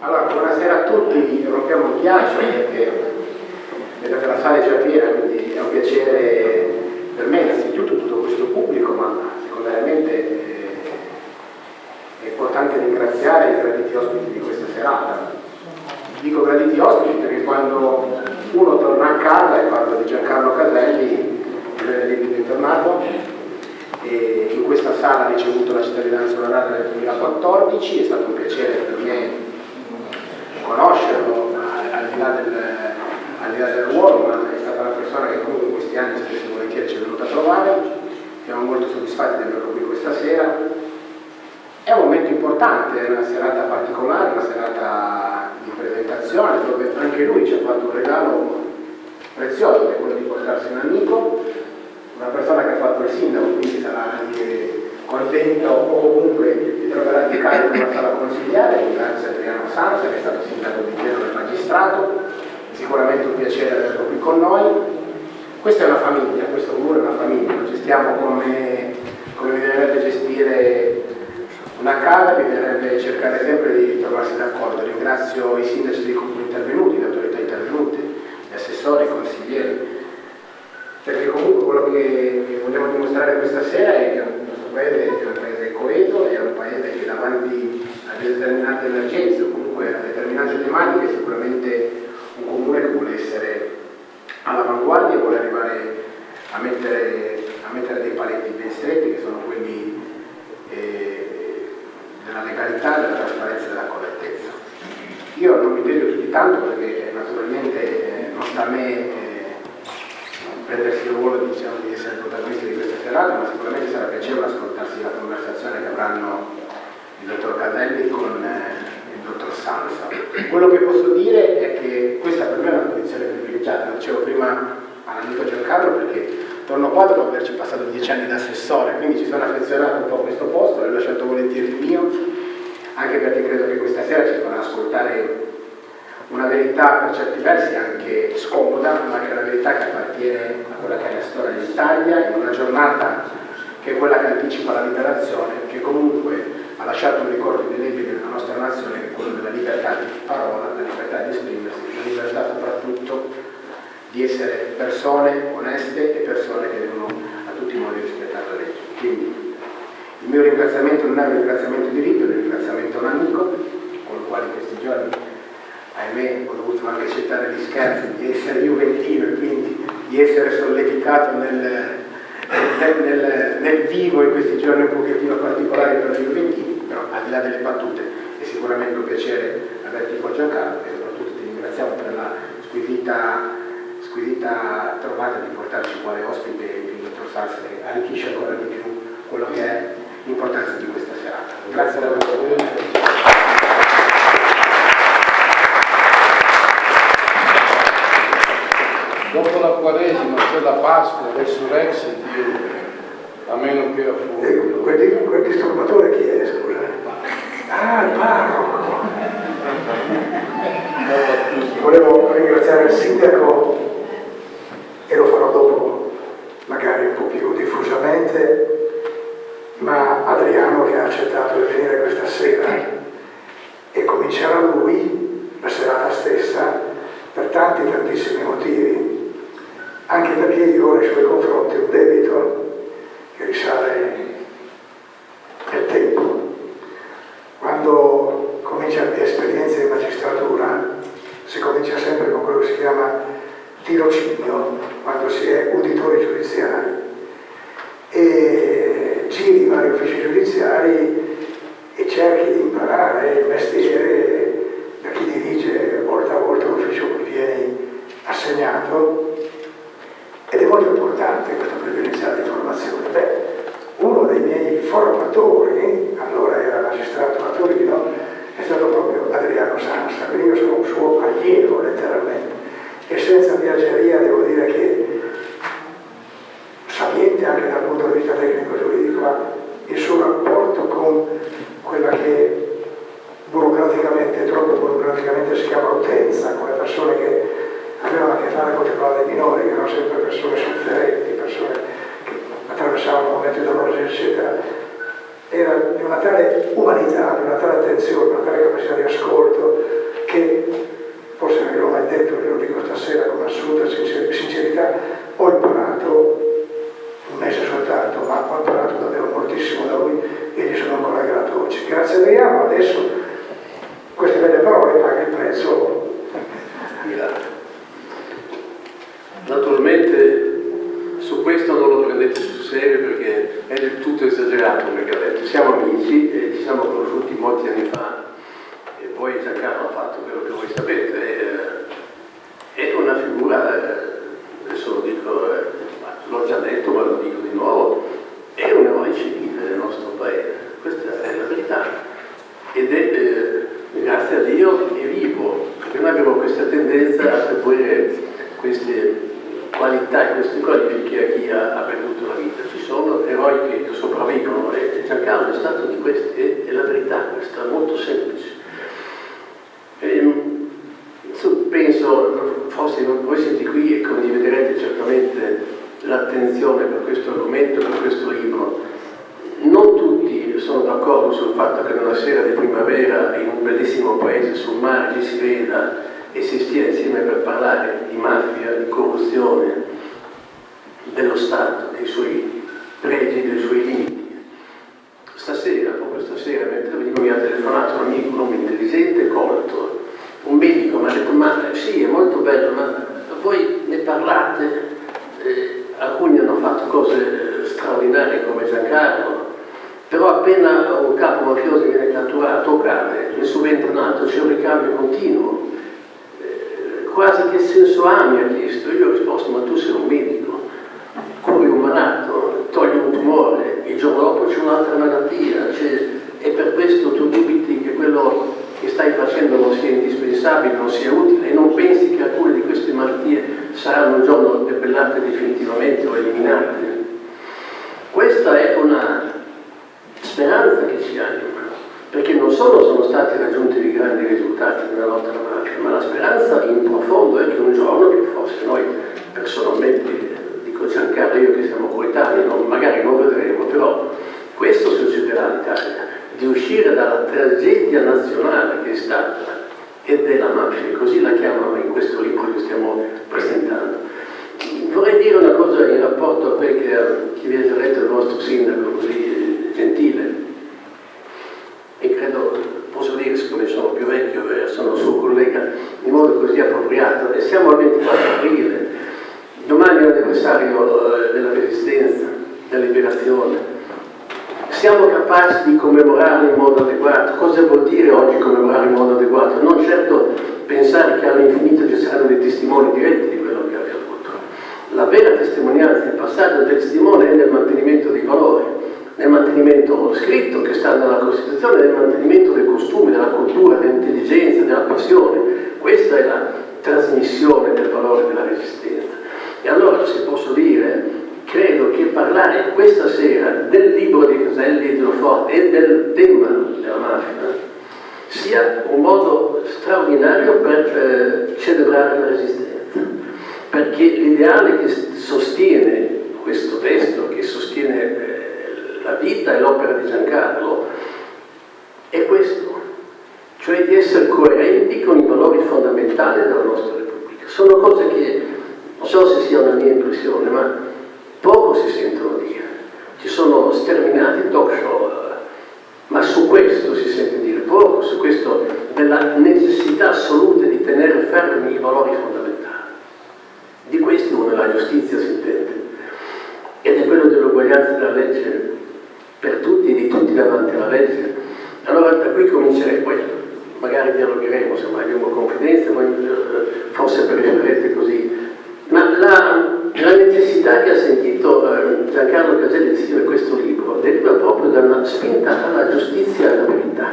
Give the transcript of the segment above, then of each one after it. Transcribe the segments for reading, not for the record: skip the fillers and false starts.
Allora, buonasera a tutti, rompiamo il ghiaccio perché vedo che la sala è già piena, quindi è un piacere per me innanzitutto tutto questo pubblico, ma secondariamente è importante ringraziare i graditi ospiti di questa serata. Dico graditi ospiti perché quando uno torna a casa, e parlo di Giancarlo Caselli, bentornato, e in questa sala ha ricevuto la cittadinanza onoraria nel 2014, è stato un piacere per me conoscerlo al di là del ruolo, ma è stata una persona che comunque in questi anni spesso e volentieri ci è venuta a trovare. Siamo molto soddisfatti di averlo qui questa sera. È un momento importante, è una serata particolare, una serata di presentazione dove anche lui ci ha fatto un regalo prezioso, che è quello di portarsi un amico, una persona che ha fatto il sindaco, quindi sarà anche contento o comunque si troverà di carico in una sala consigliare. Grazie a Adriano Sansa, che è stato sindaco di Genova e magistrato, sicuramente un piacere averlo qui con noi. Questa è una famiglia, questo comune è una famiglia, lo gestiamo come bisognerebbe gestire una casa, bisognerebbe cercare sempre di trovarsi d'accordo. Ringrazio i sindaci dei comuni intervenuti, le autorità intervenute, gli assessori, i consiglieri, perché comunque quello che vogliamo dimostrare questa sera è che il nostro paese è un paese coeso, è un paese che davanti a determinate emergenze o comunque a determinate tematiche è sicuramente un comune che vuole essere all'avanguardia e vuole arrivare a mettere dei paletti ben stretti, che sono quelli della legalità, della trasparenza e della correttezza. Io non mi tedio più di tanto perché naturalmente non sta a me prendersi il ruolo di essere protagonisti di questa serata, ma sicuramente sarà piacevole ascoltarsi la conversazione che avranno il dottor Caselli con il dottor Sansa. Quello che posso dire è che questa per me è una posizione privilegiata, lo dicevo prima all'amico Giancarlo, perché torno qua dopo averci passato 10 anni da assessore, quindi ci sono affezionato un po' a questo posto, l'ho lasciato volentieri il mio, anche perché credo che questa sera ci farà ascoltare una verità per certi versi anche scomoda, ma che è una verità che appartiene a quella che è la storia d'Italia, in una giornata che è quella che anticipa la liberazione, che comunque ha lasciato un ricordo indelebile nella nostra nazione, che è quello della libertà di parola, la libertà di esprimersi, la libertà soprattutto di essere persone oneste e persone che devono a tutti i modi rispettare la legge. Quindi il mio ringraziamento non è un ringraziamento di rito, è un ringraziamento a un amico con il quale in questi giorni, ahimè, ho dovuto anche accettare gli scherzi di essere juventino e quindi di essere solleticato nel vivo in questi giorni un pochettino particolari per i juventini, però al di là delle battute è sicuramente un piacere averti qua Giancarlo e soprattutto ti ringraziamo per la squisita trovata di portarci quale ospite il dottor Salsa, che arricchisce ancora di più quello che è l'importanza di questa serata. Grazie alla vostra. Dopo la Quaresima c'è la Pasqua, Resurrexit, a meno che a fuoco. Quel disturbatore chi è, scusa? Ah, il parroco! Volevo ringraziare il sindaco, e lo farò dopo, magari un po' più diffusamente, ma Adriano che ha accettato di venire questa sera e comincerà lui la serata stessa per tantissimi motivi. Anche perché io ho nei suoi confronti un debito che risale nel tempo. Quando comincia la mia esperienza in magistratura, si comincia sempre con quello che si chiama tirocinio, quando si è uditori giudiziari, e giri i vari uffici giudiziari e cerchi di imparare il mestiere da chi dirige volta a volta l'ufficio cui vieni assegnato. Ed è molto importante questa privilegiata informazione. Uno dei miei formatori, allora era magistrato a Torino, è stato proprio Adriano Sansa, quindi io sono un suo allievo letteralmente. E senza viaggeria devo dire che, sapiente anche dal punto di vista tecnico-giuridico, il suo rapporto con quella che troppo burocraticamente si chiama utenza, con le persone che avevano a che fare con le cose minori, che erano sempre persone sofferenti, persone che attraversavano momenti dolorosi, eccetera. Era di una tale umanità, di una tale attenzione, una tale capacità di ascolto, stasera con assoluta sincerità, ho imparato, un mese soltanto, ma ho imparato davvero moltissimo da lui e gli sono ancora grato oggi. Grazie Adriano, adesso queste belle parole paga il prezzo. Grazie. Naturalmente su questo non lo prendete sul serio perché è del tutto esagerato come che ha detto. Siamo amici e ci siamo conosciuti molti anni fa e poi Giancarlo ha fatto quello che voi sapete. È una figura, adesso lo dico, l'ho già detto ma lo dico di nuovo, è un eroe civile del nostro paese, questa è la verità. Ed è, grazie a Dio, è vivo, perché noi abbiamo questa tendenza a attribuire queste qualità e queste qualifiche a chi ha perduto la vita. Ci sono eroi che sopravvivono e Giancarlo è stato di questi, è la verità, questa è molto semplice. Penso, forse voi siete qui e condividerete certamente l'attenzione per questo argomento, per questo libro. Non tutti sono d'accordo sul fatto che una sera di primavera in un bellissimo paese sul mare ci si veda e si stia insieme per parlare di mafia, di corruzione, dello Stato, dei suoi pregi, dei suoi limiti. Stasera, proprio stasera, mentre venivo, mi ha telefonato un amico, un uomo intelligente e colto, un medico, mi ha detto, ma sì, è molto bello, ma voi ne parlate? Alcuni hanno fatto cose straordinarie come Giancarlo, però appena un capo mafioso viene catturato o cade, nel subentra un altro, c'è un ricambio continuo. Quasi che senso ha, mi ha chiesto. Io ho risposto, ma tu sei un medico, curi un malato, togli un tumore, il giorno dopo c'è un'altra malattia, e per questo tu dubiti che quello che stai facendo non sia indispensabile, non sia utile, e non pensi che alcune di queste malattie saranno un giorno debellate definitivamente o eliminate. Questa è una speranza che ci anima, perché non solo sono stati raggiunti dei grandi risultati nella lotta alla mafia, ma la speranza in profondo è che un giorno, che forse noi personalmente, dico Giancarlo e io che siamo coetanei, magari non vedremo, però questo succederà all'Italia, di uscire dalla tragedia nazionale che è stata ed è la mafia, e così la chiamano in questo libro che stiamo presentando. Vorrei dire una cosa in rapporto a quel che vi ha detto il nostro sindaco così gentile, e credo, posso dire, siccome sono più vecchio e sono suo collega, in modo così appropriato, e siamo al 24 aprile, domani è l'anniversario della Resistenza, della Liberazione. Siamo capaci di commemorarlo in modo adeguato? Cosa vuol dire oggi commemorare in modo adeguato? Non certo pensare che all'infinito ci saranno dei testimoni diretti di quello che abbiamo avuto. La vera testimonianza, il passaggio del testimone è nel mantenimento dei valori, nel mantenimento scritto che sta nella Costituzione, nel mantenimento dei costumi, della cultura, dell'intelligenza, della passione. Questa è la trasmissione del valore della Resistenza. E allora, se posso dire, credo che parlare questa sera del libro di Caselli e di Lo Forte e del tema della mafia sia un modo straordinario per celebrare la Resistenza, perché l'ideale che sostiene questo testo, che sostiene la vita e l'opera di Giancarlo, è questo, cioè di essere coerenti con i valori fondamentali della nostra Repubblica. Sono cose che, non so se sia una mia impressione, ma poco si sentono dire. Ci sono sterminati talk show, ma su questo si sente dire poco, su questo della necessità assoluta di tenere fermi i valori fondamentali. Di questi uno è la giustizia, si intende, ed è quello dell'uguaglianza della legge per tutti, di tutti davanti alla legge. Allora da qui comincerei, poi magari dialogheremo, se mai abbiamo confidenza, voi forse preferirete così. Ma la necessità che ha sentito Giancarlo Caselli di scrivere questo libro deriva proprio da una spinta alla giustizia e alla verità.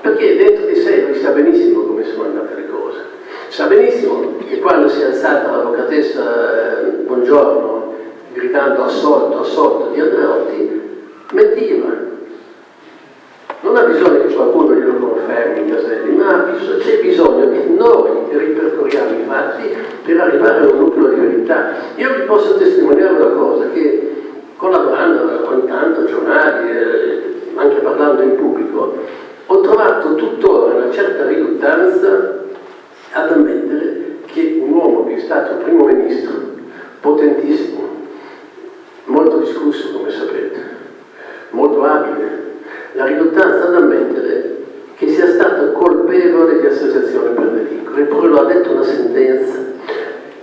Perché dentro di sé lui sa benissimo come sono andate le cose. Sa benissimo che quando si è alzata l'avvocatessa Bongiorno gridando assolto di Andreotti, mentiva. Non ha bisogno che qualcuno glielo confermi, Caselli, ma c'è bisogno che noi ripercorriamo i fatti per arrivare a un nucleo di verità. Io vi posso testimoniare una cosa, che collaborando ogni tanto a giornali, anche parlando in pubblico, ho trovato tuttora una certa riluttanza ad ammettere che un uomo colpevole di associazione per delinquere, eppure lo ha detto una sentenza.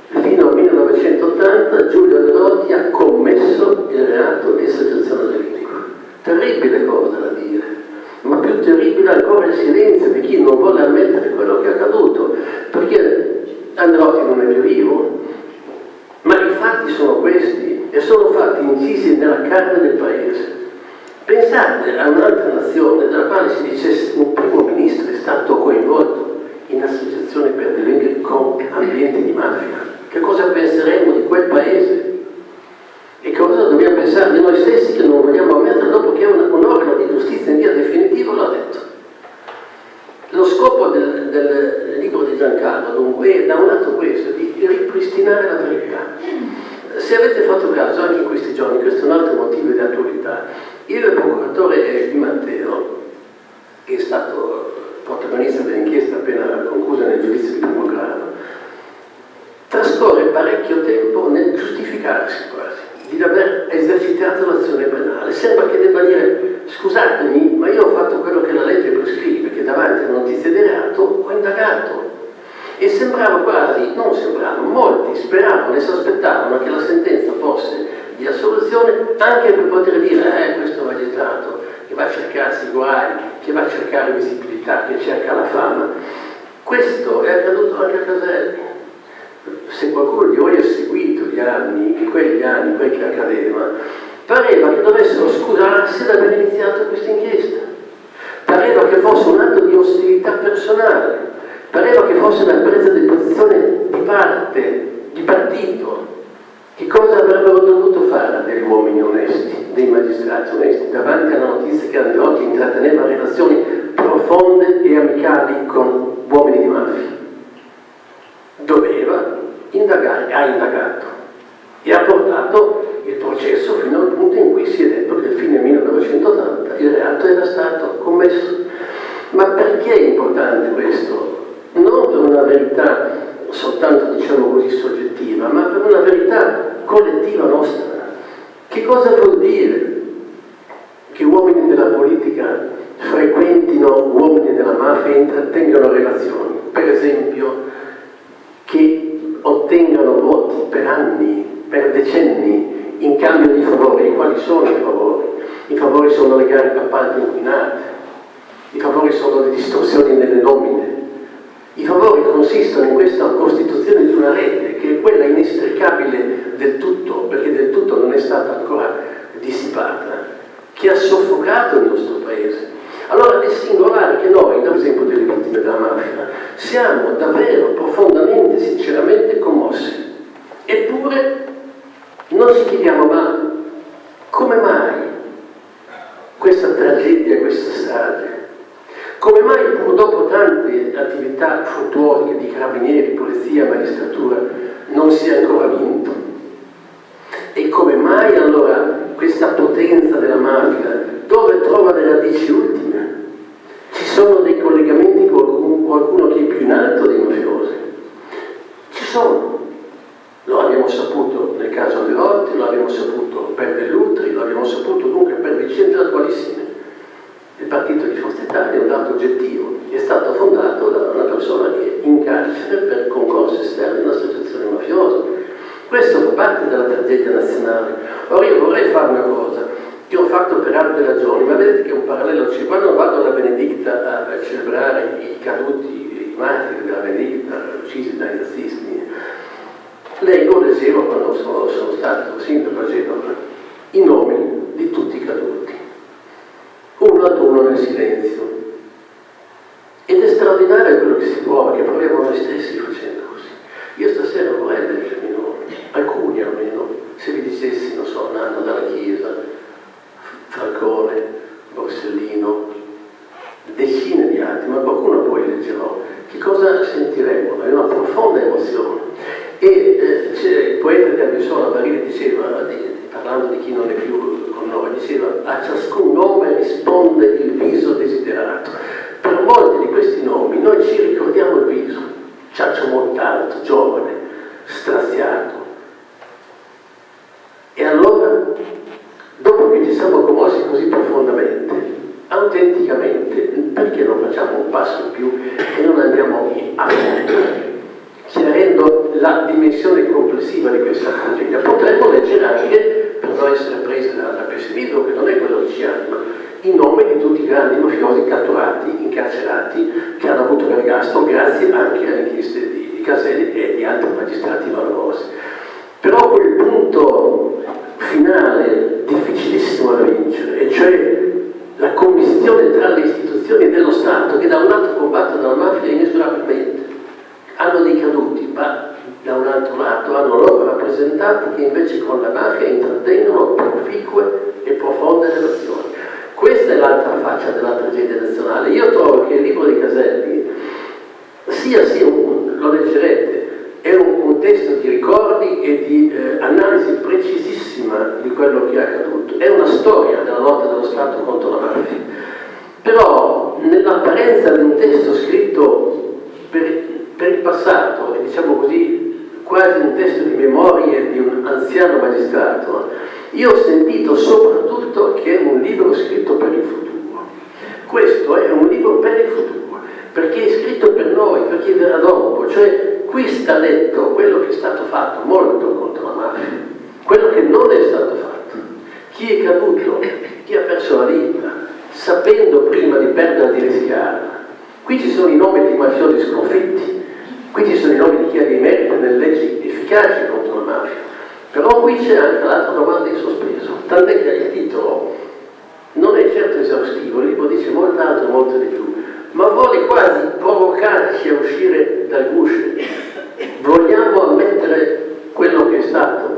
Fino al 1980 Giulio Andreotti ha commesso il reato di associazione delinquere. Terribile cosa da dire, ma più terribile ancora il silenzio di chi non vuole ammettere quello che è accaduto, perché Andreotti non è più vivo, ma i fatti sono questi e sono fatti incisi nella carne del paese. Pensate a un'altra nazione della quale si dicesse un primo ministro è stato coinvolto in associazioni per delinquere con ambienti di mafia. Che cosa penseremmo di quel paese? E cosa dobbiamo pensare di noi stessi che non vogliamo ammettere dopo che un organo di giustizia in via definitiva lo ha detto? Lo scopo del libro di Giancarlo, dunque, è da un lato questo, di ripristinare la verità. Se avete fatto caso anche in questi giorni, questo è un altro motivo di attualità, il procuratore Di Matteo, che è stato protagonista dell'inchiesta appena conclusa nel giudizio di primo grado, trascorre parecchio tempo nel giustificarsi quasi di aver esercitato l'azione penale. Sembra che debba dire: scusatemi, ma io ho fatto quello che la legge prescrive, che davanti a una notizia di reato ho indagato. E sembrava quasi, non sembrava, molti speravano e sospettavano che la sentenza fosse di assoluzione, anche per poter dire questo magistrato che va a cercarsi guai, che va a cercare visibilità, che cerca la fama. Questo è accaduto anche a Caselli. Se qualcuno di voi ha seguito gli anni, in quegli anni, quel che accadeva, pareva che dovessero scusarsi di aver iniziato questa inchiesta. Pareva che fosse un atto di ostilità personale, pareva che fosse una presa di posizione di parte, di partito. Che cosa avrebbero dovuto fare degli uomini onesti, dei magistrati onesti, davanti alla notizia che Andreotti intratteneva relazioni profonde e amicali con uomini di mafia? Doveva indagare, ha indagato e ha portato il processo fino al punto in cui si è detto che a fine 1980 il reato era stato commesso. Ma perché è importante questo? Non per una verità soltanto, diciamo così, soggettiva, ma per una verità collettiva nostra. Che cosa vuol dire che uomini della politica frequentino uomini della mafia e intrattengano relazioni? Per esempio, che ottengano voti per anni, per decenni, in cambio di favori. E quali sono i favori? I favori sono le gare d'appalto inquinate, i favori sono le distorsioni nelle nomine, i favori consistono in questa costituzione di una rete che è quella inestricabile del tutto, perché del tutto non è stata ancora dissipata, che ha soffocato il nostro paese. Allora è singolare che noi, ad esempio delle vittime della mafia, siamo davvero profondamente, sinceramente commossi. Eppure non ci chiediamo: ma come mai questa tragedia, questa strage? Come mai, pur dopo tante attività fruttuose di carabinieri, polizia, magistratura, non si è ancora vinto? E come mai allora questa potenza della mafia, dove trova le radici ultime? Ci sono dei collegamenti con qualcuno che è più in alto dei mafiosi? Ci sono. Lo abbiamo saputo nel caso Andreotti, lo abbiamo saputo per Dell'Utri, lo abbiamo saputo dunque per vicende attualissime. Il partito di Forza Italia è un dato oggettivo, è stato fondato da una persona che è in carcere per concorso esterno in un'associazione mafiosa. Questo fa parte della tragedia nazionale. Ora io vorrei fare una cosa che ho fatto per altre ragioni, ma vedete che un parallelo c'è. Quando vado alla Benedicta a celebrare i caduti, i martiri della Benedicta, uccisi dai nazisti, leggo, leggevo quando sono stato sindaco a Genova, i nomi di tutti i caduti, uno ad uno nel silenzio. Ed è straordinario quello che si prova, che proviamo noi stessi facendo così. Io stasera vorrei leggermi i nomi, alcuni almeno, se vi dicessi, non so, Nanno dalla Chiesa, Falcone, Borsellino, decine di altri, ma qualcuno poi leggerò. Che cosa sentiremo? È una profonda emozione. E il poeta di Albisola, Barili, diceva, parlando di chi non è più con noi, diceva: a ciascun nome risponde il viso desiderato. Per molti di questi nomi noi ci ricordiamo il viso: Ciaccio Montalto, giovane, straziato. E allora, dopo che ci siamo commossi così profondamente, autenticamente, perché non facciamo facciamo un passo in più e non andiamo a fondo, chiarendo la dimensione complessiva di questa tragedia. Potremmo leggere anche, per non essere presi dal pessimismo, che non è quello che ci anima, i nomi di tutti i grandi mafiosi catturati, incarcerati, che hanno avuto l'ergastolo grazie anche alle inchieste di Caselli e di altri magistrati valorosi. Però quel punto finale, difficilissimo da vincere, e cioè la commistione tra le istituzioni dello Stato, che da un lato combattono la mafia inesorabilmente, hanno dei caduti, ma da un altro lato hanno loro rappresentanti che invece con la mafia intrattengono proficue e profonde relazioni. Questa è l'altra faccia della tragedia nazionale. Io trovo che il libro di Caselli sia lo leggerete, è un testo di ricordi e di analisi precisissima di quello che è accaduto. È una storia della lotta dello Stato contro la mafia. Però nell'apparenza di un testo scritto per il passato, e diciamo così, quasi un testo di memorie di un anziano magistrato, io ho sentito soprattutto che è un libro scritto per il futuro. Questo è un libro per il futuro, perché è scritto per noi, per chi verrà dopo, cioè qui sta detto quello che è stato fatto molto contro la mafia, quello che non è stato fatto, chi è caduto, chi ha perso la vita, sapendo prima di perdere di rischiare. Qui ci sono i nomi di mafiosi sconfitti, qui ci sono i nomi di chi ha dei meriti nelle leggi efficaci contro la mafia. Però qui c'è anche l'altra domanda in sospeso, tant'è che il titolo non è certo esaustivo, il libro dice molto molto di più, ma vuole quasi provocarci a uscire dal guscio. Vogliamo ammettere quello che è stato,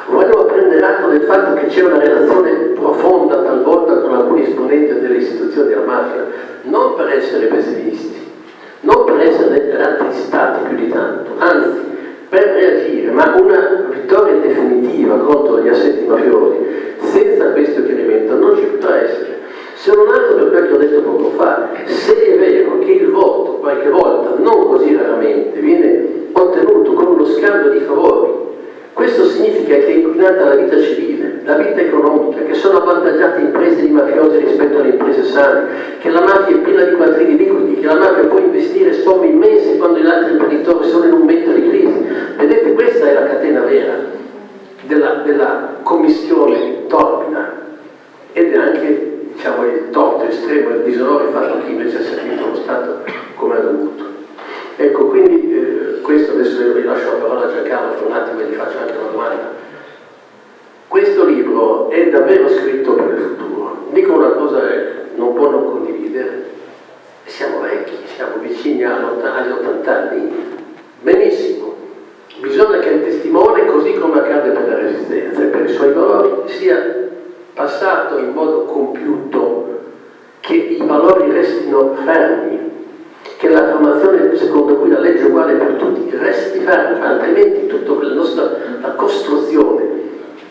vogliamo prendere atto del fatto che c'è una relazione profonda talvolta con alcuni esponenti delle istituzioni della mafia, non per essere pessimisti, non per essere rattristati più di tanto, anzi per reagire, ma una vittoria definitiva contro gli assetti mafiosi senza questo chiarimento non ci potrà essere. Se non altro per quel che ho detto poco fa, se è vero che il voto qualche volta, non così raramente, viene ottenuto con uno scambio di favori, questo significa che è inquinata la vita civile, la vita economica, che sono avvantaggiate imprese di mafiosi rispetto alle imprese sane, che la mafia è piena di quattrini liquidi, che la mafia può investire somme immense quando gli altri imprenditori sono in un momento di crisi. Vedete, questa è la catena vera della commistione torbida ed è anche, diciamo, il torto estremo e il disonore fatto a chi invece ha servito lo Stato come ha dovuto. Ecco, quindi questo adesso vi lascio la parola a Giancarlo per un attimo e gli faccio anche una domanda. Questo libro è davvero scritto per il futuro. Dico una cosa che non può non condividere. Siamo vecchi, siamo vicini agli 80 anni. Benissimo. Bisogna che il testimone, così come accade per la Resistenza e per i suoi valori, sia passato in modo compiuto, che i valori restino fermi, che l'affermazione secondo cui la legge è uguale per tutti resti ferma, altrimenti tutta quella nostra la costruzione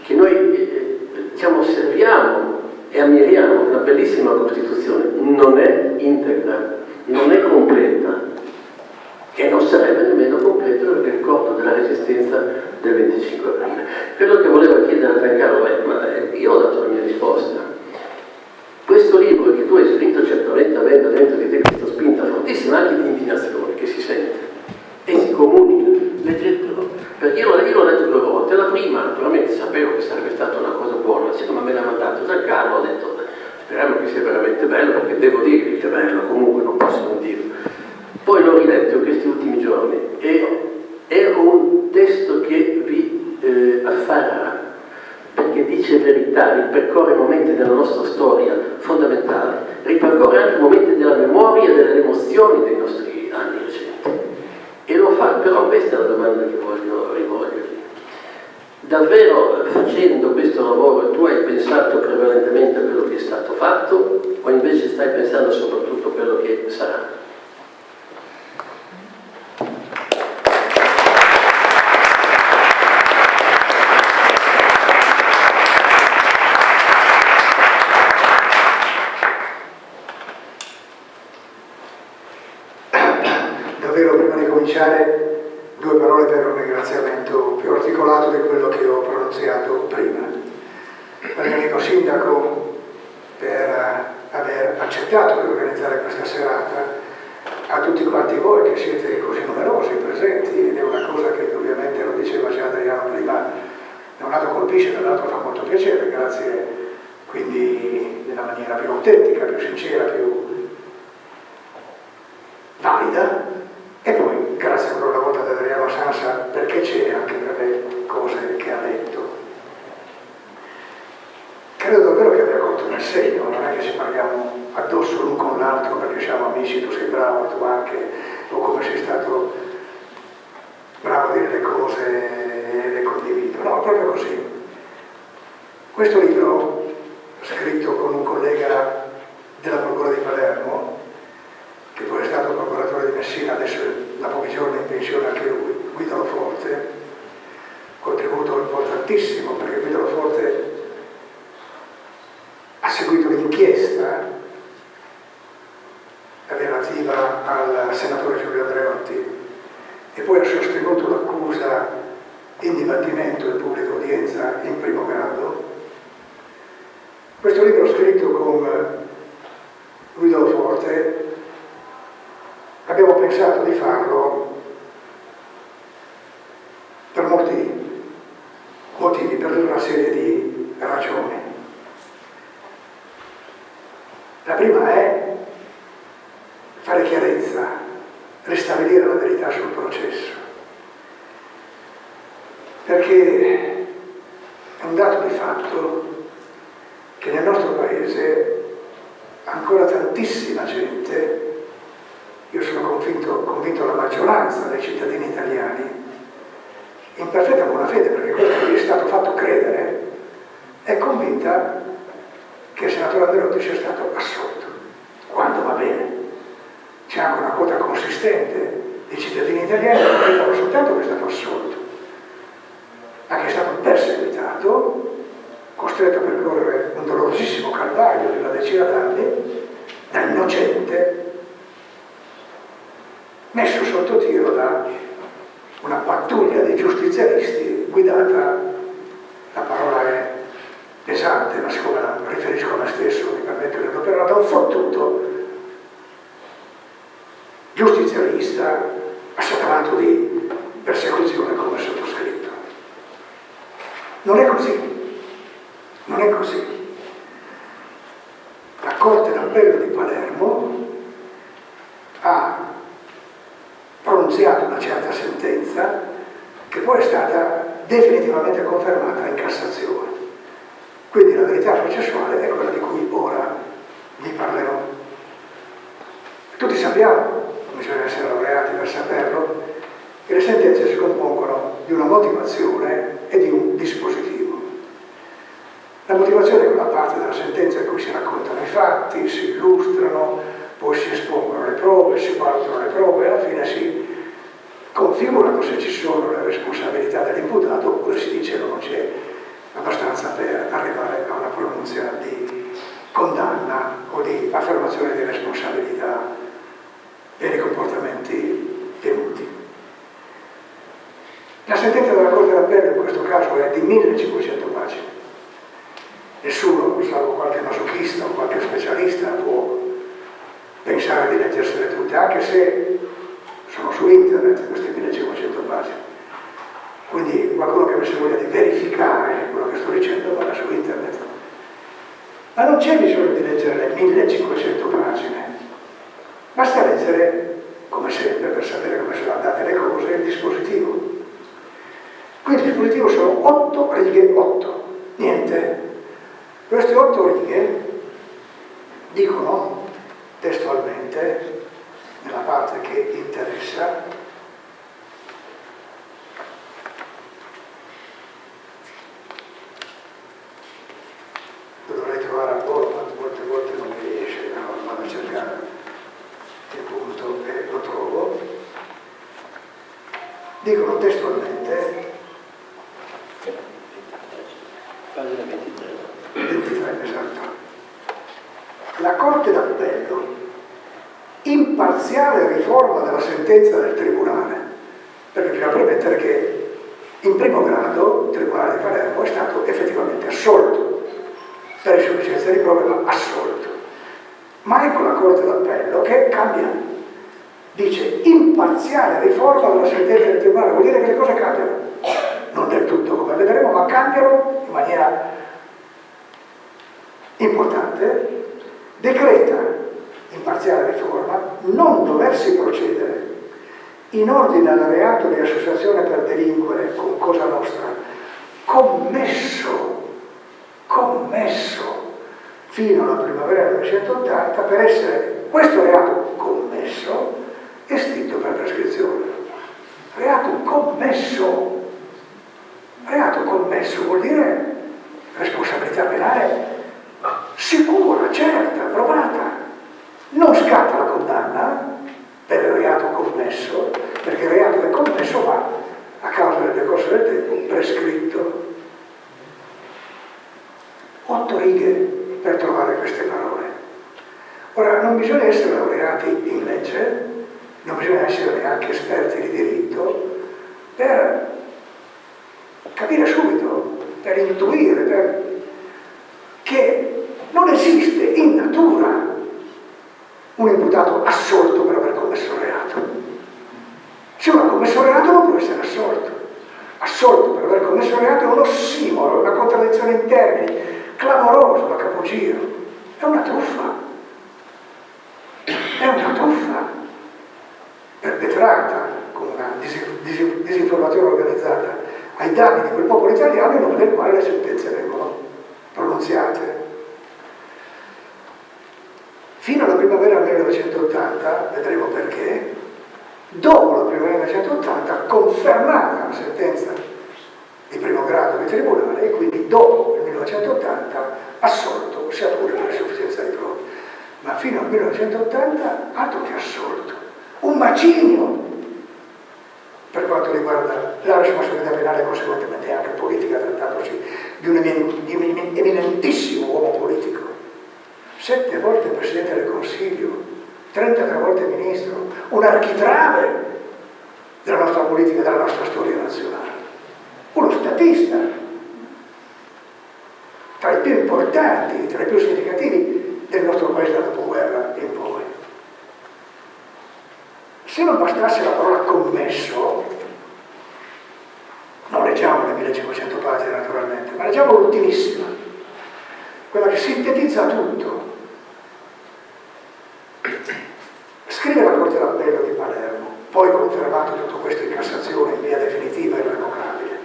che noi diciamo osserviamo e ammiriamo, una bellissima Costituzione, non è integra, non è completa e non sarebbe nemmeno completa il ricordo della Resistenza del 25 aprile. Quello che volevo chiedere a Giancarlo è, ma io ho dato la mia risposta. Questo libro che tu hai scritto certamente avendo dentro di te questa spinta fortissima anche di indignazione che si sente e si comunica, leggetelo, perché io l'ho letto 2 volte. La prima naturalmente sapevo che sarebbe stata una cosa buona, ma siccome me l'ha mandato Giancarlo ho detto speriamo che sia veramente bello, perché devo dire che è bello, comunque non posso non dirlo. Poi l'ho riletto in questi ultimi giorni e è un testo che vi afferra, perché dice verità, ripercorre momenti della nostra storia fondamentali, ripercorre anche momenti della memoria e delle emozioni dei nostri anni recenti. E lo fa, però questa è la domanda che voglio rivolgervi. Davvero facendo questo lavoro tu hai pensato prevalentemente a quello che è stato fatto o invece stai pensando soprattutto a quello che sarà? Davvero, prima di cominciare, 2 parole per un ringraziamento più articolato di quello che ho pronunziato prima. Al mio amico sindaco per aver aver accettato di organizzare questa serata, a tutti quanti voi che siete così numerosi presenti, ed è una cosa che ovviamente lo diceva già Adriano prima, da un lato colpisce, dall'altro fa molto piacere, grazie quindi nella maniera più autentica, più sincera, più valida, e poi grazie ancora una volta ad Adriano Sansa perché c'è anche per le cose che ha detto. Credo davvero che abbia colto nel segno, non è che ci parliamo addosso l'un con l'altro perché siamo amici, tu sei bravo, tu anche, o come sei stato bravo a dire le cose e le condivido. No, proprio così. Questo libro, scritto con un collega della Procura di Palermo, che poi è stato procuratore di Messina, adesso da pochi giorni in pensione anche lui, Guido Loforte, contributo importantissimo perché Guido Loforte ha seguito l'inchiesta relativa al senatore Giulio Andreotti e poi ha sostenuto l'accusa in dibattimento in pubblica udienza in primo grado. Questo libro scritto con Guido Loforte abbiamo pensato di farlo per molti motivi, per una serie di ragioni. La prima è fare chiarezza, ristabilire la verità sul processo, perché è un dato di fatto che nel nostro paese ancora tantissima gente, io sono convinto la maggioranza dei cittadini italiani, in perfetta buona fede, perché quello che gli è stato fatto credere, è convinta che il senatore Andreotti sia stato assolto, quando va bene. C'è anche una quota consistente di cittadini italiani che credono soltanto che è stato assolto, ma che è stato perseguitato, costretto a percorrere un dolorosissimo calvario di una decina d'anni, da innocente, messo sotto tiro da una pattuglia di giustizialisti guidata, la parola è pesante, ma siccome la riferisco a me stesso, mi permetto di adoperare, da un fottuto giustizialista assatanato di persecuzione come sottoscritto. Non è così, non è così. La Corte d'Appello di Palermo ha pronunziato una certa sentenza che poi è stata definitivamente confermata in Cassazione. Quindi la verità processuale è quella di cui ora vi parlerò. Tutti sappiamo, bisogna essere laureati per saperlo, che le sentenze si compongono di una motivazione e di un dispositivo. La motivazione è quella parte della sentenza in cui si raccontano i fatti, si illustrano, poi si espongono le prove, si valutano le prove e alla fine si configurano se ci sono le responsabilità dell'imputato oppure si dice che non c'è abbastanza per arrivare a una pronuncia di condanna o di affermazione di responsabilità per i comportamenti tenuti. La sentenza della Corte d'Appello in questo caso è di 1500 pagine. Nessuno, salvo qualche masochista o qualche specialista, può pensare di leggersele tutte, anche se sono su internet queste 1500 pagine. Quindi qualcuno che avesse voglia di verificare quello che sto dicendo vada su internet. Ma non c'è bisogno di leggere le 1500 pagine. Basta leggere, come sempre, per sapere come sono andate le cose, il dispositivo. Qui il dispositivo sono 8 righe, 8, niente. Queste 8 righe dicono testualmente, nella parte che interessa, lo dovrei trovare ancora, ma molte volte non mi riesce, allora vado a cercare il punto e lo trovo. Dicono testualmente, Pagina 23, esatto. La Corte d'Appello, in parziale riforma della sentenza del Tribunale, perché bisogna premettere che in primo grado il Tribunale di Palermo è stato effettivamente assolto, per insufficienza di prove, ma assolto. ma ecco la Corte d'Appello che cambia, dice imparziale riforma della sentenza del Tribunale, vuol dire che le cose cambiano, non del tutto come vedremo, ma cambiano in maniera importante, decreta in parziale riforma non doversi procedere in ordine al reato di associazione per delinquere con Cosa Nostra commesso fino alla primavera del 1980 per essere questo reato commesso estinto per prescrizione. Reato commesso vuol dire responsabilità penale sicura, certa, provata. Non scatta la condanna per il reato commesso, perché il reato è commesso ma a causa del decorso del tempo prescritto. 8 righe per trovare queste parole. Ora, non bisogna essere laureati in legge, non bisogna essere neanche esperti di diritto per capire subito, per intuire, che non esiste in natura un imputato assolto per aver commesso un reato. Se uno ha commesso un reato non può essere assolto. Assolto per aver commesso un reato è un ossimoro, una contraddizione in termini, clamoroso da capogiro. È una truffa. È una truffa perpetrata con una disinformazione organizzata ai danni di quel popolo italiano in nome del quale le sentenze vengono pronunziate. Fino alla primavera del 1980, vedremo perché, dopo la primavera del 1980, confermata la sentenza di primo grado del tribunale e quindi dopo il 1980 assolto, sia pure per insufficienza di prove. Ma fino al 1980 altro che assolto, un macigno per quanto riguarda la responsabilità penale e conseguentemente anche politica, trattandosi di un eminentissimo uomo politico. 7 volte Presidente del Consiglio, 33 volte Ministro, un architrave della nostra politica e della nostra storia nazionale. Uno statista, tra i più importanti, tra i più significativi del nostro paese dal dopoguerra in poi. Se non bastasse la parola commesso, non leggiamo le 1500 pagine naturalmente, ma leggiamo l'ultimissima, quella che sintetizza tutto. Scrive la Corte d'Appello di Palermo, poi confermato tutto questo in Cassazione in via definitiva e irrevocabile.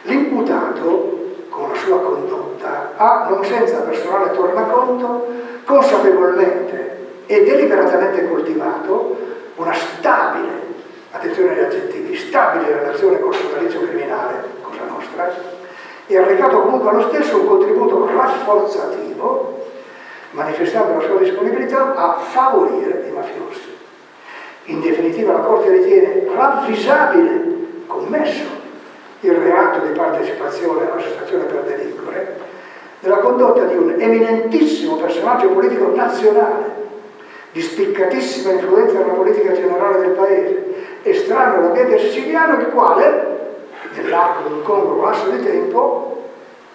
L'imputato, con la sua condotta, ha, non senza personale tornaconto, consapevolmente e deliberatamente coltivato una stabile, attenzione agli aggettivi, stabile relazione col sodalizio criminale, Cosa Nostra, e ha recato comunque allo stesso un contributo rafforzativo, manifestando la sua disponibilità a favorire i mafiosi. In definitiva la Corte ritiene ravvisabile, commesso, il reato di partecipazione all'associazione per delinquere nella condotta di un eminentissimo personaggio politico nazionale, di spiccatissima influenza nella politica generale del paese, estraneo all'ambiente siciliano, il quale, nell'arco di un congruo lasso di tempo,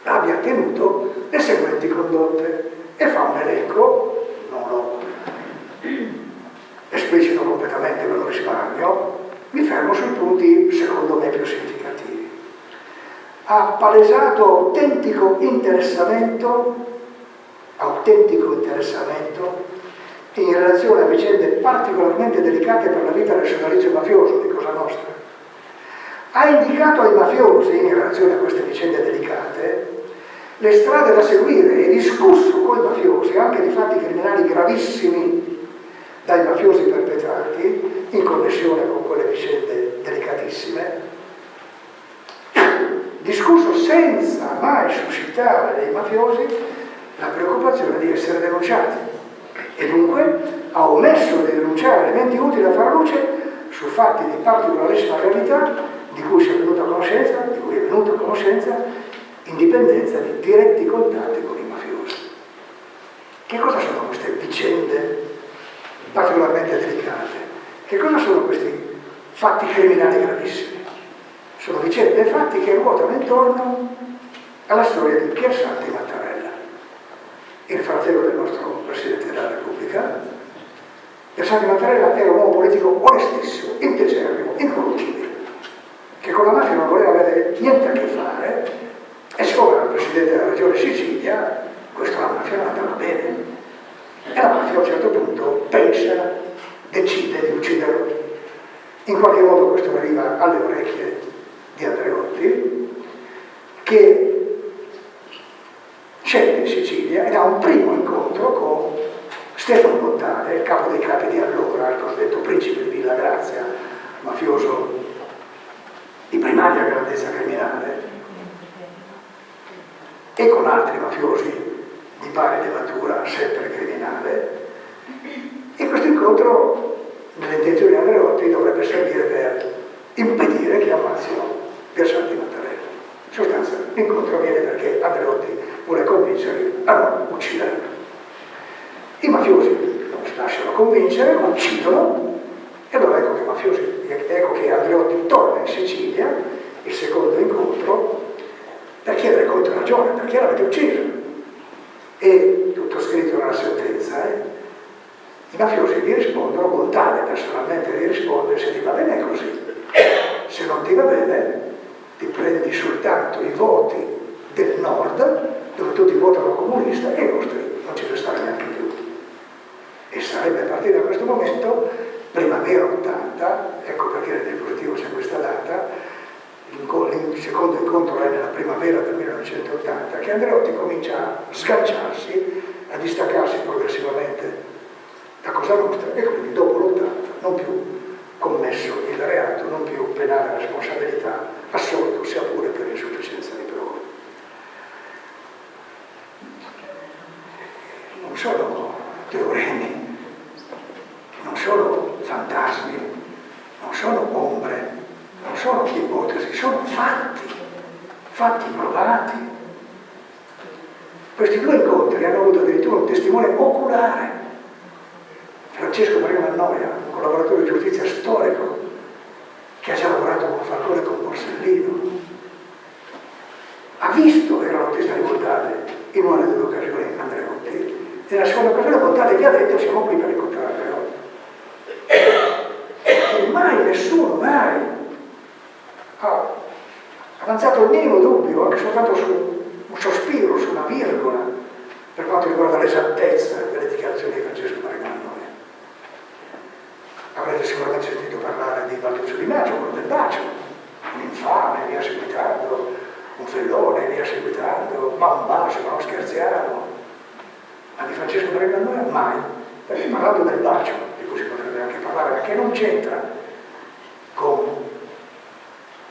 abbia tenuto le seguenti condotte. E fa un elenco, non lo esplicito completamente, ve lo risparmio, mi fermo sui punti secondo me più significativi. Ha palesato autentico interessamento in relazione a vicende particolarmente delicate per la vita del sodalizio mafioso di Cosa Nostra. Ha indicato ai mafiosi, in relazione a queste vicende delicate, le strade da seguire e discusso con i mafiosi anche di fatti criminali gravissimi dai mafiosi perpetrati in connessione con quelle vicende delicatissime, discusso senza mai suscitare nei mafiosi la preoccupazione di essere denunciati e dunque ha omesso di denunciare elementi utili a fare luce su fatti di particolarissima gravità di cui è venuto a conoscenza in dipendenza di diretti contatti con i mafiosi. Che cosa sono queste vicende particolarmente delicate? Che cosa sono questi fatti criminali gravissimi? Sono vicende e fatti che ruotano intorno alla storia di Piersanti Mattarella, il fratello del nostro Presidente della Repubblica. Piersanti Mattarella era un uomo politico onestissimo, integerrimo, incorruttibile, che con la mafia non voleva avere niente a che fare, e siccome era il Presidente della Regione Sicilia, questo alla mafia non andava bene. E la mafia a un certo punto pensa, decide di ucciderlo. In qualche modo questo arriva alle orecchie di Andreotti, che scende in Sicilia ed ha un primo incontro con Stefano Montale, il capo dei capi di allora, il cosiddetto principe di Villa Grazia, mafioso di primaria grandezza criminale, e con altri mafiosi di pari levatura, sempre criminale. E questo incontro, nelle intenzioni di Andreotti, dovrebbe servire per impedire che ammazzino Piersanti Mattarella. In sostanza, l'incontro avviene perché Andreotti vuole convincerli a non ucciderlo. I mafiosi non si lasciano convincere, lo uccidono, e allora ecco che Andreotti torna in Sicilia, il secondo incontro, per chiedere conto e ragione, perché l'avete ucciso. E tutto scritto nella sentenza, i mafiosi gli rispondono, Montale personalmente gli risponde: se ti va bene è così, se non ti va bene ti prendi soltanto i voti del nord, dove tutti votano comunista, e i nostri non ci restare neanche più. E sarebbe a partire da questo momento, primavera 80, ecco perché nel diapositivo c'è questa data, il secondo incontro è nella primavera del 1980, che Andreotti comincia a sganciarsi, a distaccarsi progressivamente da Cosa Nostra, e quindi dopo l'80 non più commesso il reato, non più penale responsabilità, assolto sia pure per insufficienza di prove. Non sono teoremi, non sono fantasmi, non sono ombre, non sono ipotesi, sono fatti provati. Questi due incontri hanno avuto addirittura un testimone oculare, Francesco Maria Mannoia, un collaboratore di giustizia storico che ha già lavorato con Falcone e con Borsellino. Ha visto, era l'autista di Montale, in una delle occasioni Andreotti, e nella seconda occasione Montale gli ha detto: siamo qui per incontrare Andreotti. E mai nessuno, mai ha avanzato il minimo dubbio, anche soltanto su un sospiro, su una virgola, per quanto riguarda l'esattezza delle dichiarazioni di Francesco Maria Mannoia. Avrete sicuramente sentito parlare di Valduzio Di Maggio, quello del bacio, un infame, via seguitando, un fellone, via seguitando, ma un bacio, ma non scherziamo. Ma di Francesco Maria Mannoia mai, perché parlando del bacio, di cui si potrebbe anche parlare, ma che non c'entra con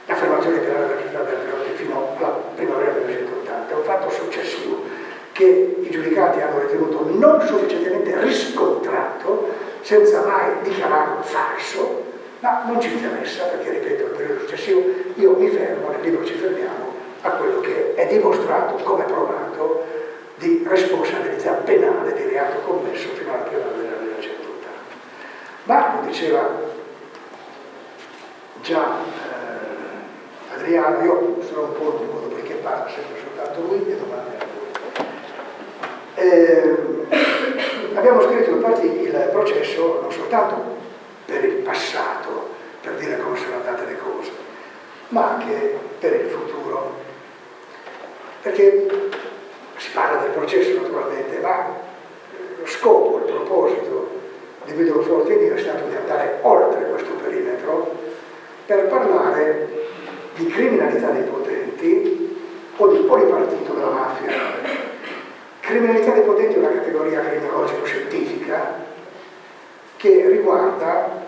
l'affermazione penale della città del Andreotti fino alla primavera del 1980, è un fatto successivo che i giudicati hanno ritenuto non sufficientemente riscontrato, senza mai dichiararlo falso, ma non ci interessa, perché ripeto, il periodo successivo, io mi fermo, nel libro ci fermiamo, a quello che è dimostrato come provato di responsabilità penale di reato commesso fino alla primavera del 1980. Ma, lo diceva già Adriano, io sono un po' lungo, dopodiché parla sempre soltanto lui e domande a voi. Abbiamo scritto infatti il processo non soltanto per il passato, per dire come sono andate le cose, ma anche per il futuro. Perché si parla del processo naturalmente, ma lo scopo, il proposito di Guido Forti e mio è stato di andare oltre questo perimetro per parlare di criminalità dei potenti o di polipartito della mafia. Criminalità dei potenti è una categoria criminologico-scientifica che riguarda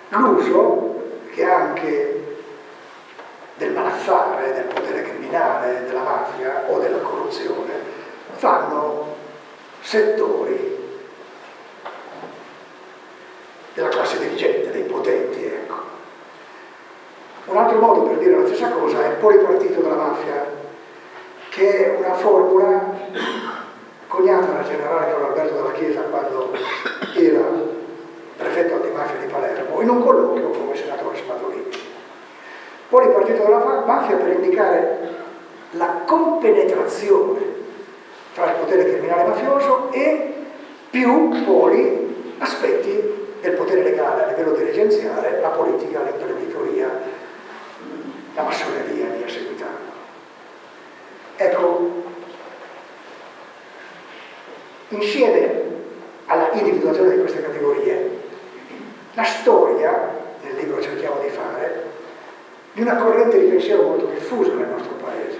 l'uso che anche del malaffare, del potere criminale, della mafia o della corruzione fanno settori della classe dirigente, dei potenti, ecco. Un altro modo per dire la stessa cosa è il polipartito della mafia, che è una formula coniata dal generale Carlo Alberto Dalla Chiesa quando era prefetto antimafia di Palermo, in un colloquio con il senatore Spadolini. Polipartito della mafia per indicare la compenetrazione tra il potere criminale mafioso e più poi aspetti del potere legale a livello dirigenziale, la politica, l'imprenditoria, la massoneria e via seguitando. Ecco, insieme alla individuazione di queste categorie, la storia, nel libro cerchiamo di fare, di una corrente di pensiero molto diffusa nel nostro paese,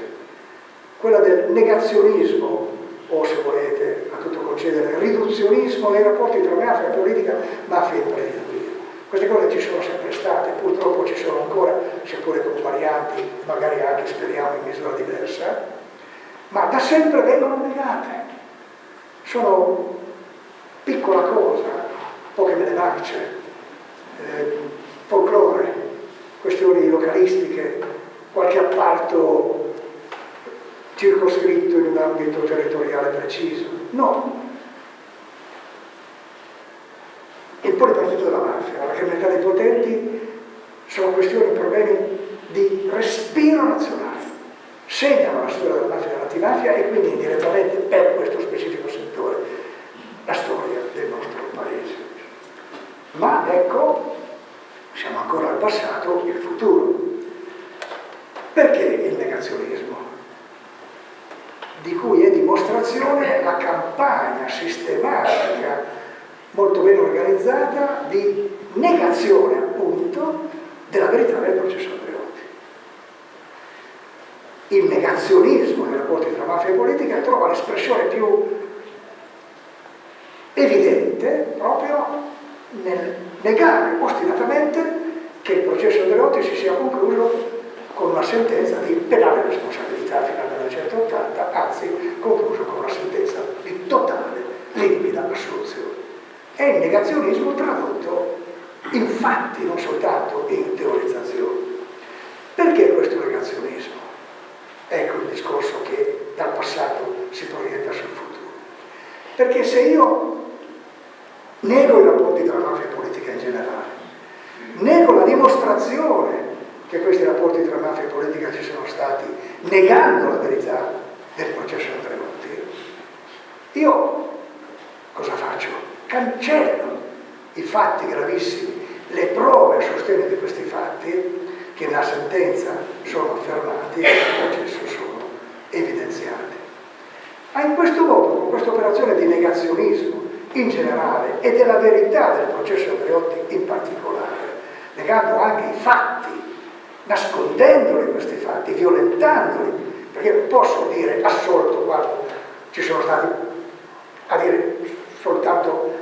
quella del negazionismo, o se volete, a tutto concedere, riduzionismo nei rapporti tra mafia e politica, mafia e imprenditoria. Queste cose ci sono sempre state, purtroppo ci sono ancora, seppure con varianti, magari anche speriamo in misura diversa, ma da sempre vengono negate. Sono piccola cosa, poche me ne marce, folklore, questioni localistiche, qualche appalto circoscritto in un ambito territoriale preciso. No. Il polipartito della mafia, la criminalità dei potenti sono questioni, problemi di respiro nazionale. Segnano la storia della mafia e dell'antimafia e quindi indirettamente per questo specifico settore la storia del nostro paese. Ma ecco, siamo ancora al passato, il futuro. Perché il negazionismo? Di cui è dimostrazione la campagna sistematica, molto ben organizzata, di negazione appunto della verità del processo Andreotti. Il negazionismo nei rapporti tra mafia e politica trova l'espressione più evidente proprio nel negare ostinatamente che il processo Andreotti si sia concluso con una sentenza di penale responsabilità fino al 1980, anzi concluso con una sentenza di totale, limpida assoluzione. È il negazionismo tradotto in fatti, non soltanto in teorizzazioni. Perché questo negazionismo? Ecco il discorso che dal passato si proietta sul futuro. Perché se io nego i rapporti tra mafia e politica in generale, nego la dimostrazione che questi rapporti tra mafia e politica ci sono stati, negando la verità del processo Andreotti, io cosa faccio? Cancello i fatti gravissimi, le prove a sostegno di questi fatti che nella sentenza sono affermati e nel processo sono evidenziati. Ma in questo modo, con questa operazione di negazionismo in generale e della verità del processo Andreotti in particolare, negando anche i fatti, nascondendoli questi fatti, violentandoli, perché non posso dire assolto quando ci sono stati, a dire soltanto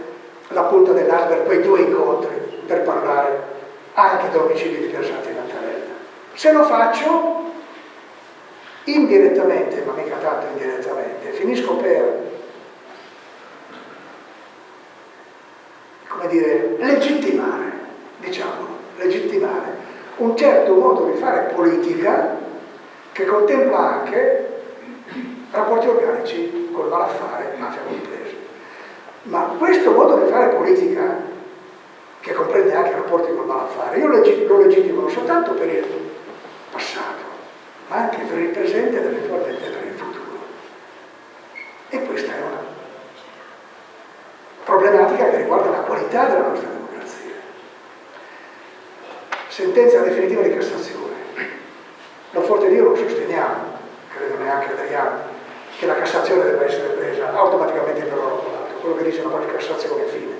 la punta dell'iceberg, quei 2 incontri per parlare anche di omicidi diversati in Antarella. Se lo faccio indirettamente, ma mica tanto indirettamente, finisco per, come dire, legittimare, diciamolo, legittimare un certo modo di fare politica che contempla anche rapporti organici col malaffare, mafia compresa. Ma questo modo di fare politica, che comprende anche rapporti col malaffare, io lo legittimo non soltanto per il passato, ma anche per il presente ed eventualmente per il futuro. E questa è una problematica che riguarda la qualità della nostra democrazia. Sentenza definitiva di Cassazione. Lo forte Dio lo sosteniamo, credo neanche Adriano, che la Cassazione deve essere presa automaticamente per loro colato. Quello che dice la Cassazione è fine.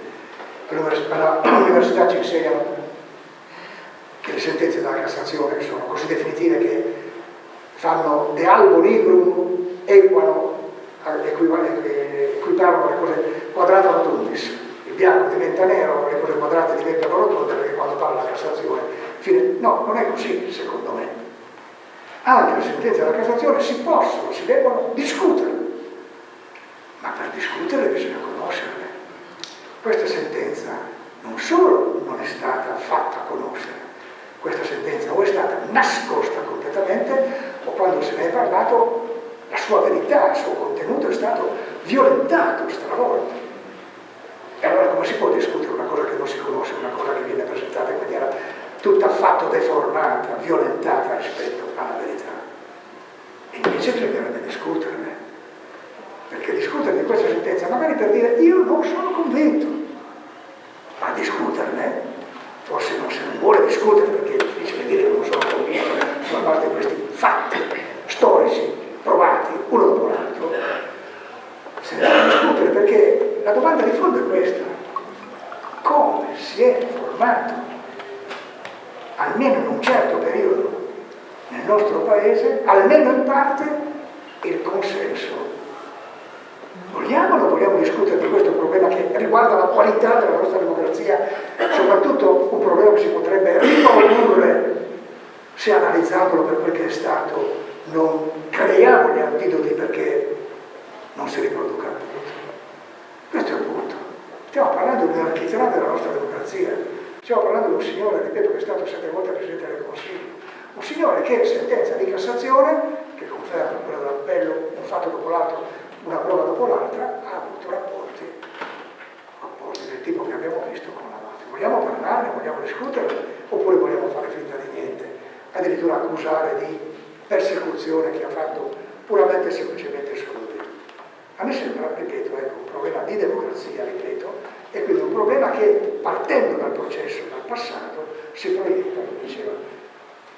All'università ci insegnano che le sentenze della Cassazione sono così definitive che fanno de albo ligrum equiparano le cose quadrata rotundis. Il bianco diventa nero, le cose quadrate diventano rotonde, perché quando parla la Cassazione, fine. No, non è così, secondo me. Anche le sentenze della Cassazione si possono, si devono discutere, ma per discuterle bisogna conoscerle. Questa sentenza non solo non è stata fatta conoscere, questa sentenza o è stata nascosta completamente, o quando se ne è parlato la sua verità, il suo contenuto è stato violentato, stravolto. E allora come si può discutere una cosa che non si conosce, una cosa che viene presentata in maniera tutta affatto deformata, violentata rispetto alla verità? E invece bisognerebbe discuterle, perché discutere discuterne, forse non se ne vuole discutere perché è difficile dire che non sono convinto sulla base di questi fatti storici provati uno dopo l'altro, se ne deve discutere perché la domanda di fondo è questa: come si è formato, almeno in un certo periodo nel nostro paese, almeno in parte, il consenso? Vogliamo o non vogliamo discutere per questo problema che riguarda la qualità della nostra democrazia, soprattutto un problema che si potrebbe riprodurre se analizzandolo per quel che è stato non creiamo gli antidoti perché non si riproduca più. Questo è il punto. Stiamo parlando di un'architrave della nostra democrazia. Stiamo parlando di un signore, ripeto, che è stato 7 volte Presidente del Consiglio. Un signore che sentenza di Cassazione, che conferma quella dell'appello, un fatto dopo l'altro, una prova dopo l'altra, ha avuto rapporti del tipo che abbiamo visto con la mafia. Vogliamo parlarne, vogliamo discuterne, oppure vogliamo fare finta di niente? Addirittura accusare di persecuzione chi ha fatto puramente e semplicemente il suo dovere. A me sembra, ripeto, un problema di democrazia, ripeto, e quindi un problema che, partendo dal processo, dal passato, si proietta, come diceva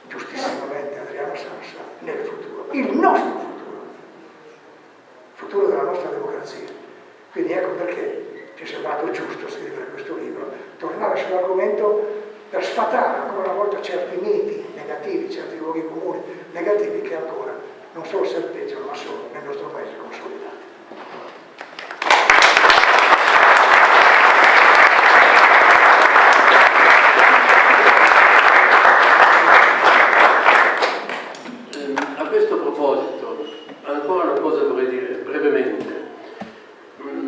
giustissimamente Adriano Sansa, nel futuro, il nostro futuro della nostra democrazia. Quindi ecco perché ci è sembrato giusto scrivere questo libro, tornare sull'argomento per sfatare ancora una volta certi miti negativi, certi luoghi comuni negativi che ancora non solo serpeggiano, ma sono nel nostro paese consolidati. A questo proposito, ancora una cosa vorrei dire brevemente.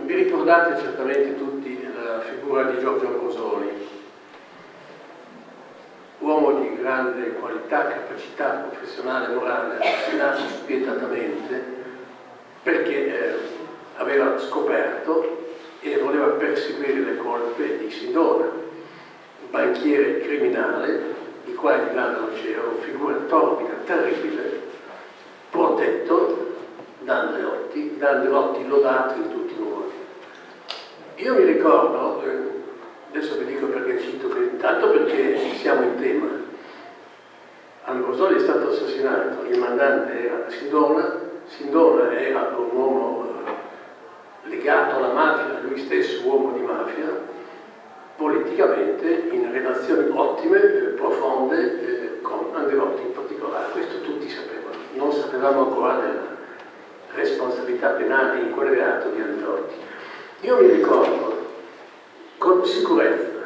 Vi ricordate certamente tutti la figura di Giorgio Ambrosoli, uomo di grande qualità, capacità professionale, morale, assassinato spietatamente perché aveva scoperto e voleva perseguire le colpe di Sindona, banchiere criminale, di qua e di là dell'oceano, figura torbida, terribile, protetto da Andreotti lodato in tutti i modi. Io mi ricordo, adesso vi dico perché cito, intanto perché siamo in tema. Ambrosoli è stato assassinato, il mandante era Sindona era un uomo legato alla mafia, lui stesso uomo di mafia, politicamente in relazioni ottime, profonde con Andreotti in particolare. Questo tutti sapevano, non sapevamo ancora della responsabilità penale in quel reato di Andreotti. Io mi ricordo con sicurezza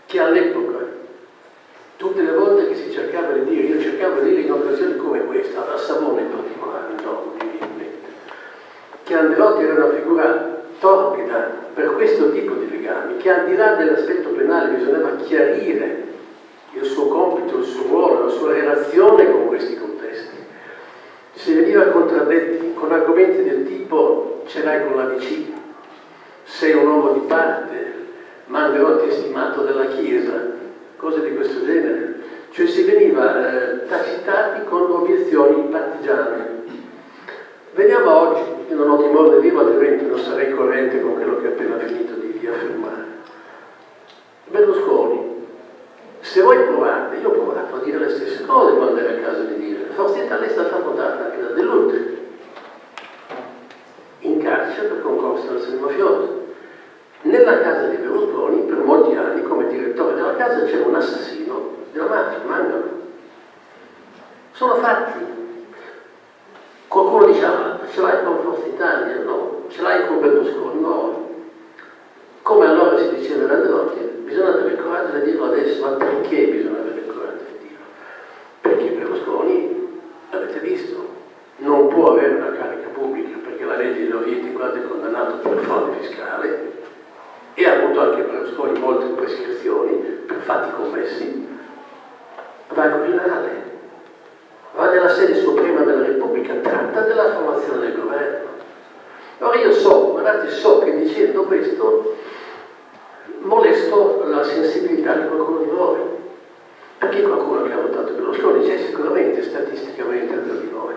che all'epoca, tutte le volte che si cercava di dire, io cercavo di dire in occasioni come questa, a Savona in particolare, un giorno mi viene in mente, che Andreotti era una figura torbida per questo tipo di legami, che al di là dell'aspetto penale bisognava chiarire il suo compito, il suo ruolo, la sua relazione con questi contesti. Si veniva contraddetti con argomenti del tipo ce l'hai con la DC, sei un uomo di parte, ma Andreotti è stimato dalla Chiesa, cose di questo genere. Cioè si veniva tacitati con obiezioni partigiane. Veniamo a oggi, io non ho timore di dirlo, altrimenti non sarei coerente con quello che ho appena finito di affermare. Berlusconi, se voi provate, io ho provato a dire le stesse cose quando era il caso di dire, Forza Italia è stata votata anche da Dell'Utri, in carcere per concorso all'azione mafiosa. Nella casa di Berlusconi, per molti anni, come direttore della casa, c'era un assassino della mafia, Mangano. Sono fatti. Qualcuno diceva, ce l'hai con Forza Italia? No. Ce l'hai con Berlusconi? No. Come allora si diceva da Andreotti, bisogna avere il coraggio di dirlo adesso, ma perché bisogna avere il coraggio di dirlo? Perché Berlusconi, avete visto, non può avere una carica pubblica perché la legge di Lovieti quando è condannato per frode fiscale, e ha avuto anche Berlusconi molte prescrizioni per fatti commessi, va al Quirinale, va nella sede suprema della Repubblica, tratta della formazione del governo. Allora io so che dicendo questo molesto la sensibilità di qualcuno di voi, perché qualcuno che ha votato Berlusconi c'è sicuramente statisticamente tra di noi.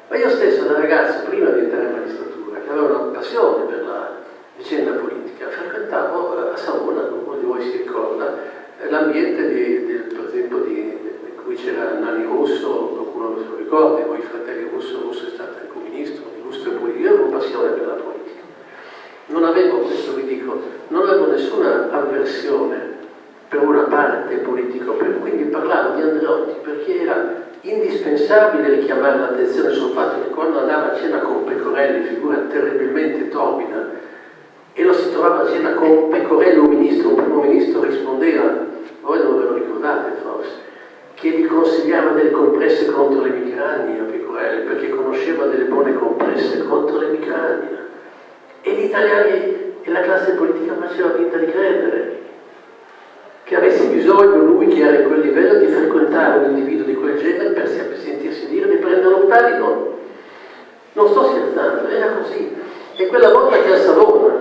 Ma io stesso da ragazzo, prima di entrare in magistratura, che aveva una passione per la vicenda politica, frequentavo a Savona con uno di nell'ambiente per esempio di cui c'era Nanni Russo, qualcuno lo ricorda, voi fratelli Russo è stato anche un ministro, illustre politica, io avevo passione per la politica. Non avevo, questo vi dico, non avevo nessuna avversione per una parte politica, quindi parlavo di Andreotti perché era indispensabile richiamare l'attenzione sul fatto che quando andava a cena con Pecorelli, figura terribilmente torbida, e lo si trovava a cena con Pecorelli, un primo ministro, rispondeva, voi non ve lo ricordate forse, che gli consigliava delle compresse contro l'emicrania a Pecorelli, perché conosceva delle buone compresse contro l'emicrania. E gli italiani e la classe politica faceva finta di credere che avesse bisogno lui, che era in quel livello, di frequentare un individuo di quel genere per sentirsi dire di prendere un talino. Non sto scherzando, era così. E quella volta che a Savona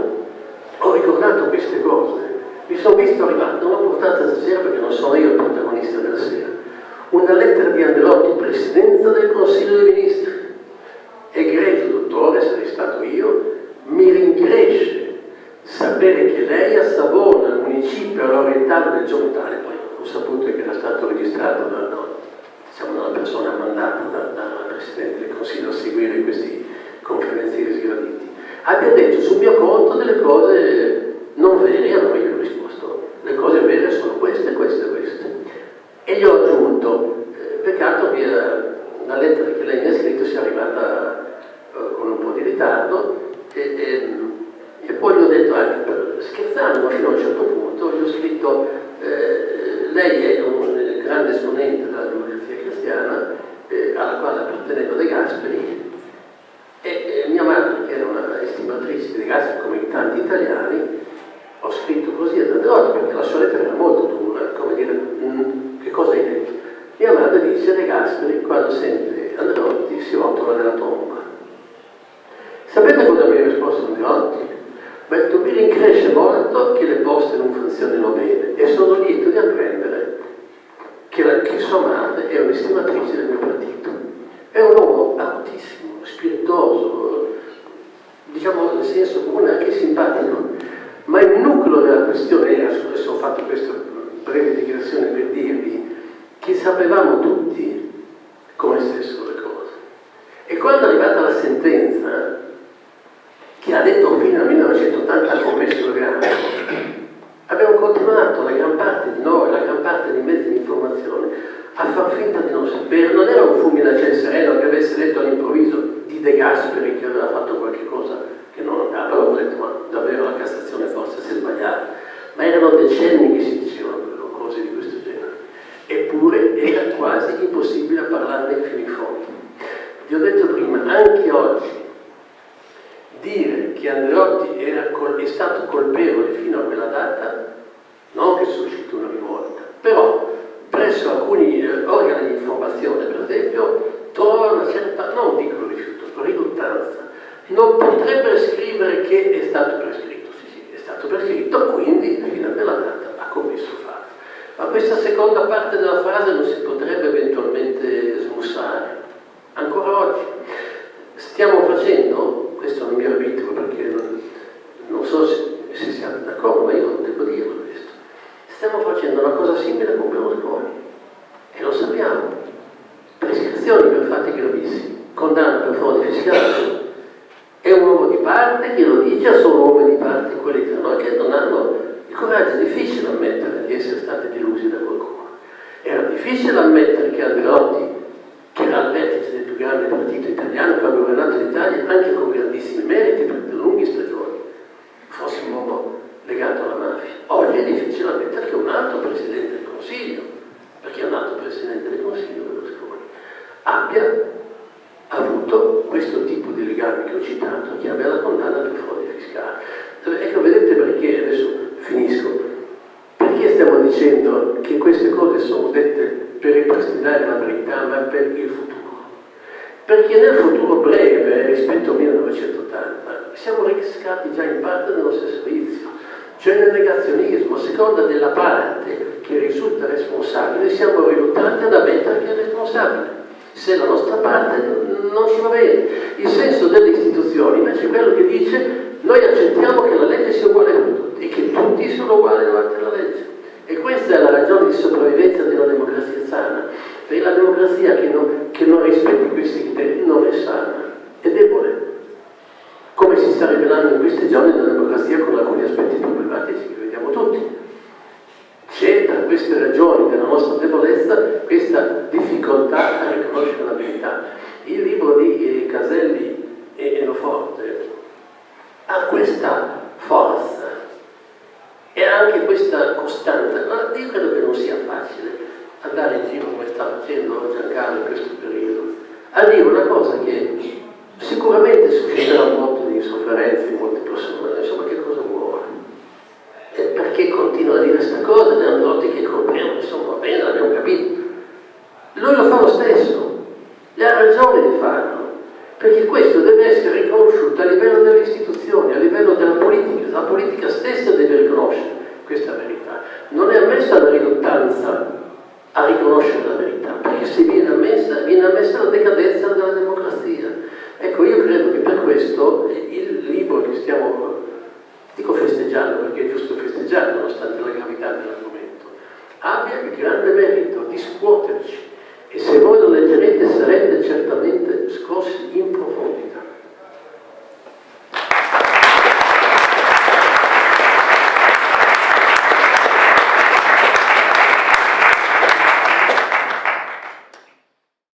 ho ricordato queste cose, mi sono visto arrivare, non l'ho portata stasera perché non sono io il protagonista della sera, una lettera di Andreotti, Presidenza del Consiglio dei Ministri. Egregio dottore, sarei stato io, mi rincresce sapere che lei a Savona, al municipio all'orientale del Giornale, poi ho saputo che era stato registrato da una persona mandata dal Presidente del Consiglio a seguire questi conferenzieri sgraditi, abbia detto sul mio conto delle cose non vere. Allora io ho risposto, le cose vere sono queste, queste e queste. E gli ho aggiunto, peccato che la lettera che lei mi ha scritto sia arrivata con un po' di ritardo, e poi gli ho detto anche, scherzando, ma fino a un certo punto, gli ho scritto, lei è un grande esponente della democrazia cristiana, alla quale apparteneva De Gasperi, e mia madre, che era una estimatrice di De Gasperi come in tanti italiani, ho scritto così ad Andreotti perché la sua lettera era molto dura, come dire, che cosa hai detto? Mia madre dice: De Gasperi, quando sente Andreotti, si rotola nella tomba. Sapete cosa mi ha risposto Andreotti? Mi ha detto: mi rincresce molto che le poste non funzionino bene e sono lieto di apprendere che sua madre è un'estimatrice del mio partito. È un uomo altissimo, spiritoso, diciamo nel senso comune anche simpatico, ma il nucleo della questione era, adesso ho fatto questa breve digressione per dirvi che sapevamo tutti come stessero le cose. E quando è arrivata la sentenza che ha detto fino al 1980 ha commesso il reato, abbiamo continuato, la gran parte di noi, la gran parte dei mezzi di informazione, a far finta di non sapere. Non era un fulmine a ciel sereno che avesse detto all'improvviso di De Gasperi che aveva fatto qualche cosa che non andava. Avevo detto: ma davvero la Cassazione forse si è sbagliata. Ma erano decenni che si dicevano cose di questo genere. Eppure era quasi impossibile parlarne fino in fondo. Vi ho detto prima, anche oggi, dire che Andreotti è stato colpevole fino a quella data, non che suscita una rivolta, però presso alcuni organi di informazione, per esempio, trova una certa, non dico rifiuto, riluttanza. Non potrebbe scrivere che è stato prescritto. Sì, è stato prescritto, quindi fino a quella data ha commesso fatto. Ma questa seconda parte della frase non si potrebbe eventualmente smussare. Ancora oggi stiamo facendo, questo è un mio arbitrio perché non so se siamo d'accordo, ma io devo dirlo questo, stiamo facendo una cosa simile con Berlusconi e lo sappiamo. Prescrizioni per fatti gravissimi, condanna per frode fiscale. È un uomo di parte che lo dice, sono uomini di parte quelli che non hanno il coraggio. È difficile ammettere di essere stati delusi da qualcuno. Era difficile ammettere che Andreotti, che era al vertice del più grande partito italiano, che ha governato l'Italia anche con grandissimi meriti per lunghe stagioni, fosse un uomo legato alla mafia. Oggi è difficile ammettere che un altro Presidente del Consiglio, perché è un altro Presidente del Consiglio, Berlusconi, abbia avuto questo tipo di legami che ho citato, che abbia la condanna per frode fiscale. Ecco, vedete perché, adesso finisco, perché stiamo dicendo che queste cose sono dette per ripristinare la verità, ma per il futuro. Perché nel futuro breve, rispetto al 1980, siamo riscatti già in parte nello stesso vizio, cioè nel negazionismo. A seconda della parte che risulta responsabile, siamo riluttanti ad ammettere che è responsabile, se la nostra parte non ci va bene. Il senso delle istituzioni invece è quello che dice: noi accettiamo che la legge sia uguale per tutti e che tutti siano uguali davanti alla legge. E questa è la ragione ragione di sopravvivenza di una democrazia sana. Perché la democrazia che non rispetti questi criteri non è sana, è debole. Come si sta rivelando in questi giorni una democrazia con alcuni aspetti problematici che vediamo tutti. C'è tra queste ragioni della nostra debolezza questa difficoltà a riconoscere la verità. Il libro di Caselli e Enoforte ha questa forza e anche questa costanza. Ma io credo che non sia facile andare in giro come sta facendo Giancarlo in questo periodo a dire una cosa che sicuramente susciterà molto di sofferenza in molte persone. Insomma, che cosa vuole? E perché continua a dire questa cosa? Le andotti che compriamo, insomma, va bene, l'abbiamo capito. Lui lo fa lo stesso, e ha ragione di farlo, perché questo deve essere riconosciuto a livello delle istituzioni, a livello della politica stessa deve riconoscere questa verità. Non è ammessa la riluttanza a riconoscere la verità, perché se viene ammessa la decadenza della democrazia. Ecco, io credo che per questo il libro che stiamo, dico festeggiando perché è giusto festeggiare nonostante la gravità dell'argomento, abbia il grande merito di scuoterci